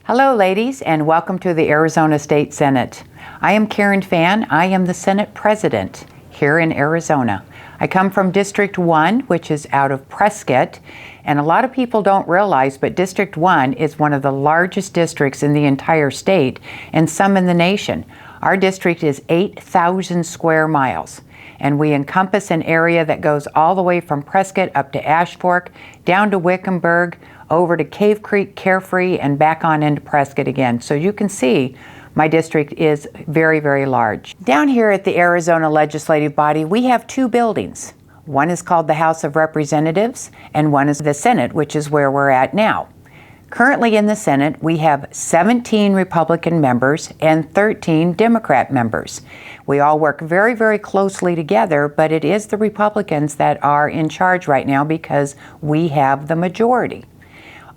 Hello, ladies, and welcome to the Arizona State Senate. I am Karen Fann. I am the Senate President here in Arizona. I come from District 1, which is out of Prescott, and a lot of people don't realize, but District 1 is one of the largest districts in the entire state and some in the nation. Our district is 8,000 square miles, and we encompass an area that goes all the way from Prescott up to Ash Fork, down to Wickenburg, over to Cave Creek, Carefree, and back on into Prescott again. So you can see my district is very, very large. Down here at the Arizona Legislative Body, we have two buildings. One is called the House of Representatives, and one is the Senate, which is where we're at now. Currently in the Senate, we have 17 Republican members and 13 Democrat members. We all work very, very closely together, but it is the Republicans that are in charge right now because we have the majority.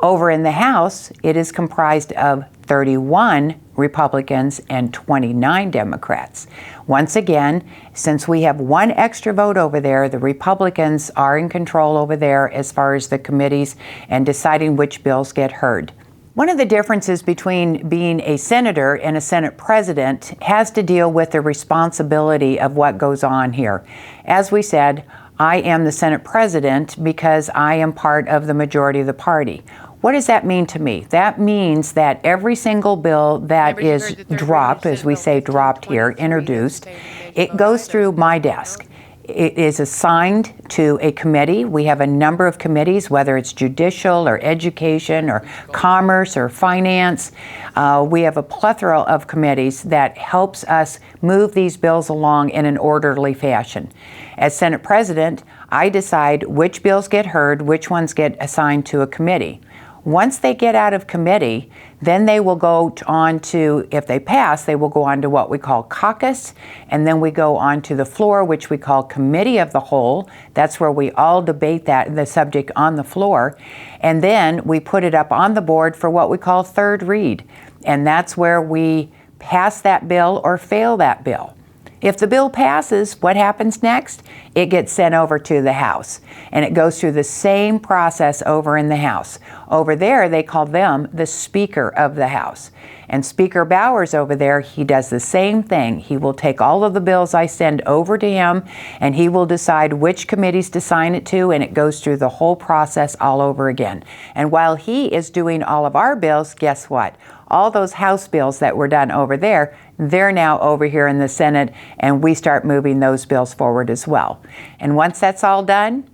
Over in the House, it is comprised of 31 Republicans and 29 Democrats. Once again, since we have one extra vote over there, the Republicans are in control over there as far as the committees and deciding which bills get heard. One of the differences between being a senator and a Senate president has to deal with the responsibility of what goes on here. As we said, I am the Senate president because I am part of the majority of the party. What does that mean to me? That means that every single bill that is dropped, as we say dropped here, introduced, it goes through my desk. It is assigned to a committee. We have a number of committees, whether it's judicial or education or commerce or finance. We have a plethora of committees that helps us move these bills along in an orderly fashion. As Senate President, I decide which bills get heard, which ones get assigned to a committee. Once they get out of committee, then they will go on to, if they pass, they will go on to what we call caucus, and then we go on to the floor, which we call committee of the whole. That's where we all debate the subject on the floor, and then we put it up on the board for what we call third read, and that's where we pass that bill or fail that bill. If the bill passes, what happens next? It gets sent over to the House, and it goes through the same process over in the House. Over there, they call them the Speaker of the House. And Speaker Bowers over there, he does the same thing. He will take all of the bills I send over to him, and he will decide which committees to sign it to, and it goes through the whole process all over again. And while he is doing all of our bills, guess what? All those House bills that were done over there, they're now over here in the Senate, and we start moving those bills forward as well. And once that's all done,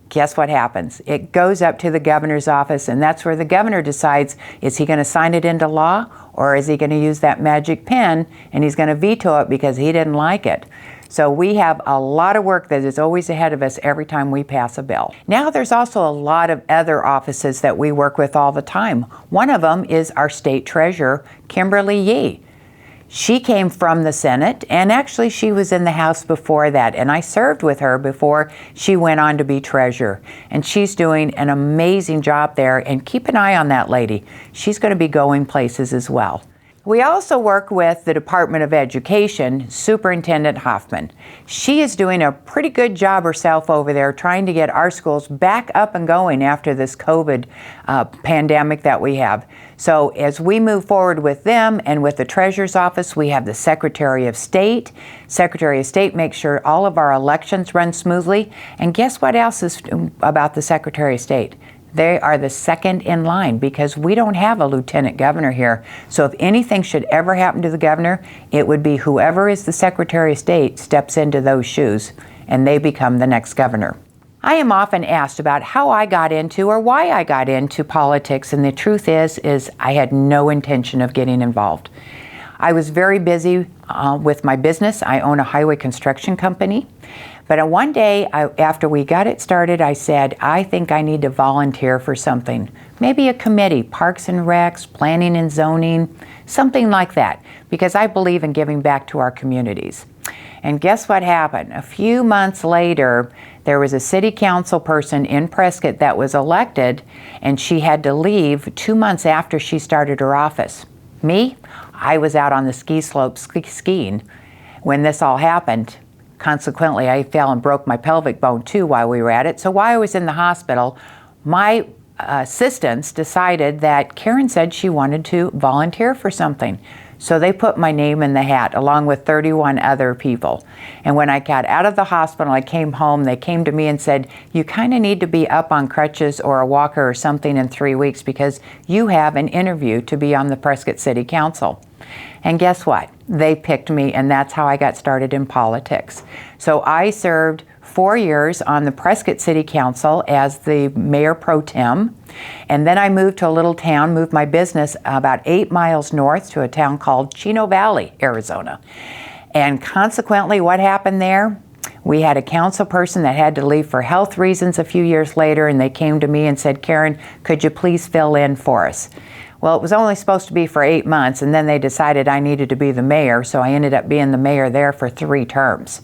guess what happens? It goes up to the governor's office, and that's where the governor decides, is he going to sign it into law, or is he going to use that magic pen and he's going to veto it because he didn't like it? So we have a lot of work that is always ahead of us every time we pass a bill. Now there's also a lot of other offices that we work with all the time. One of them is our state treasurer, Kimberly Yee. She came from the Senate, and actually she was in the House before that, and I served with her before she went on to be treasurer. And she's doing an amazing job there, and keep an eye on that lady. She's going to be going places as well. We also work with the Department of Education, Superintendent Hoffman. She is doing a pretty good job herself over there trying to get our schools back up and going after this COVID pandemic that we have. So as we move forward with them and with the Treasurer's Office, we have the Secretary of State. Secretary of State makes sure all of our elections run smoothly. And guess what else is about the Secretary of State? They are the second in line because we don't have a lieutenant governor here. So if anything should ever happen to the governor, it would be whoever is the Secretary of State steps into those shoes and they become the next governor. I am often asked about how I got into or why I got into politics, and the truth is I had no intention of getting involved. I was very busy with my business. I own a highway construction company. But one day, after we got it started, I said, I think I need to volunteer for something. Maybe a committee, Parks and Recs, Planning and Zoning, something like that, because I believe in giving back to our communities. And guess what happened? A few months later, there was a city council person in Prescott that was elected, and she had to leave 2 months after she started her office. Me, I was out on the ski slope skiing when this all happened. Consequently, I fell and broke my pelvic bone too while we were at it. So while I was in the hospital, my assistants decided that Karen said she wanted to volunteer for something. So they put my name in the hat along with 31 other people. And when I got out of the hospital, I came home, they came to me and said, you kind of need to be up on crutches or a walker or something in 3 weeks because you have an interview to be on the Prescott City Council. And guess what? They picked me, and that's how I got started in politics. So I served 4 years on the Prescott City Council as the mayor pro tem, and then I moved to a little town, moved my business about 8 miles north to a town called Chino Valley, Arizona. And consequently, what happened there? We had a council person that had to leave for health reasons a few years later, and they came to me and said, Karen, could you please fill in for us? Well, it was only supposed to be for 8 months, and then they decided I needed to be the mayor, so I ended up being the mayor there for 3 terms.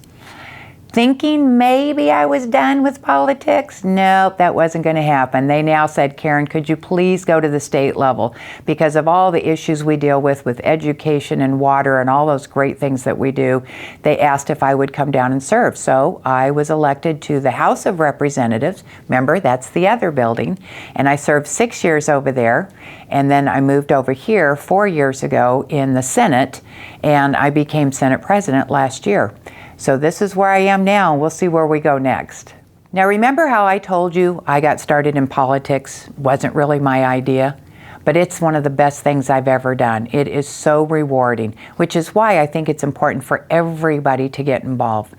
Thinking maybe I was done with politics? Nope, that wasn't going to happen. They now said, Karen, could you please go to the state level? Because of all the issues we deal with education and water and all those great things that we do, they asked if I would come down and serve. So I was elected to the House of Representatives. Remember, that's the other building. And I served 6 years over there. And then I moved over here 4 years ago in the Senate, and I became Senate President last year. So this is where I am now. We'll see where we go next. Now remember how I told you I got started in politics? Wasn't really my idea, but it's one of the best things I've ever done. It is so rewarding, which is why I think it's important for everybody to get involved.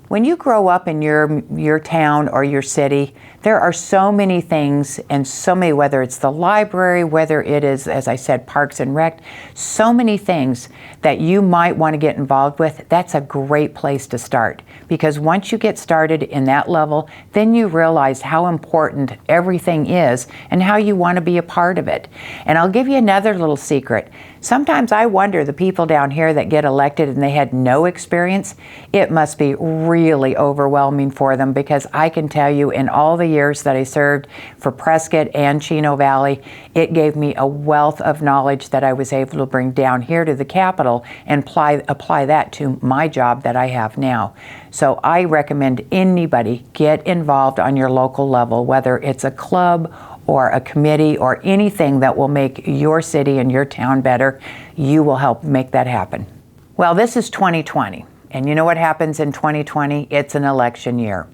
When you grow up in your town or your city, there are so many things and so many, whether it's the library, whether it is, as I said, Parks and Rec, so many things that you might want to get involved with. That's a great place to start, because once you get started in that level, then you realize how important everything is and how you want to be a part of it. And I'll give you another little secret. Sometimes I wonder, the people down here that get elected and they had no experience, it must be really overwhelming for them, because I can tell you in all the years that I served for Prescott and Chino Valley, it gave me a wealth of knowledge that I was able to bring down here to the Capitol and apply that to my job that I have now. So I recommend anybody get involved on your local level, whether it's a club or a committee or anything that will make your city and your town better. You will help make that happen. Well, this is 2020, and you know what happens in 2020? It's an election year.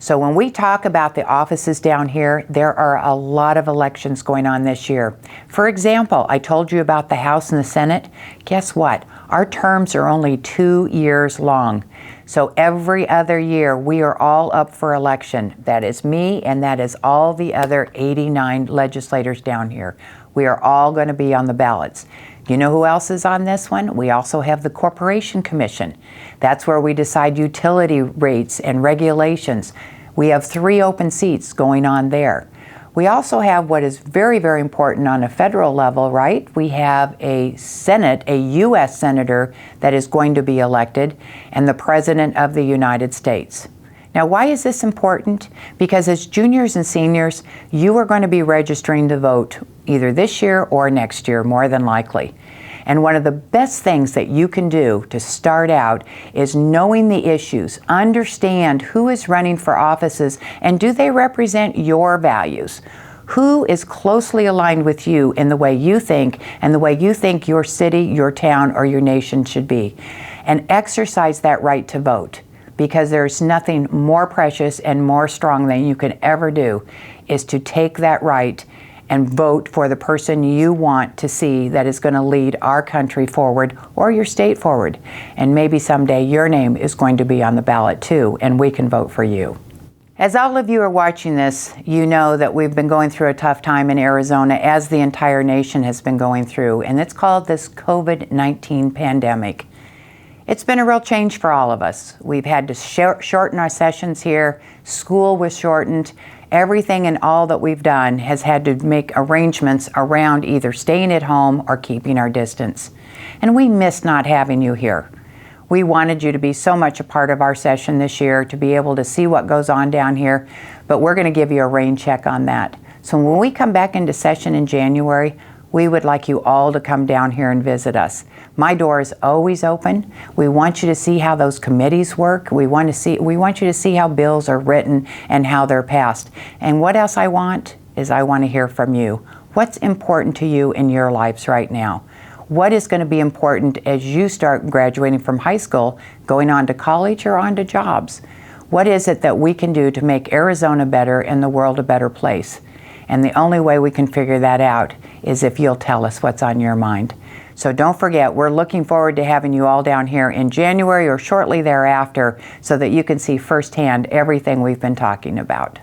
So when we talk about the offices down here, there are a lot of elections going on this year. For example, I told you about the House and the Senate. Guess what? Our terms are only 2 years long. So every other year, we are all up for election. That is me, and that is all the other 89 legislators down here. We are all going to be on the ballots. You know who else is on this one? We also have the Corporation Commission. That's where we decide utility rates and regulations. We have 3 open seats going on there. We also have what is very, very important on a federal level, right? We have a Senate, a U.S. Senator that is going to be elected, and the President of the United States. Now, why is this important? Because as juniors and seniors, you are going to be registering to vote either this year or next year, more than likely. And one of the best things that you can do to start out is knowing the issues, understand who is running for offices, and do they represent your values? Who is closely aligned with you in the way you think and the way you think your city, your town, or your nation should be? And exercise that right to vote, because there's nothing more precious and more strong than you can ever do is to take that right and vote for the person you want to see that is going to lead our country forward or your state forward. And maybe someday your name is going to be on the ballot too, and we can vote for you. As all of you are watching this, you know that we've been going through a tough time in Arizona, as the entire nation has been going through, and it's called this COVID-19 pandemic. It's been a real change for all of us. We've had to shorten our sessions here. School was shortened. Everything and all that we've done has had to make arrangements around either staying at home or keeping our distance. And we miss not having you here. We wanted you to be so much a part of our session this year, to be able to see what goes on down here, but we're going to give you a rain check on that. So when we come back into session in January, we would like you all to come down here and visit us. My door is always open. We want you to see how those committees work. We want you to see how bills are written and how they're passed. And what else I want is I want to hear from you. What's important to you in your lives right now? What is going to be important as you start graduating from high school, going on to college or on to jobs? What is it that we can do to make Arizona better and the world a better place? And the only way we can figure that out is if you'll tell us what's on your mind. So don't forget, we're looking forward to having you all down here in January or shortly thereafter so that you can see firsthand everything we've been talking about.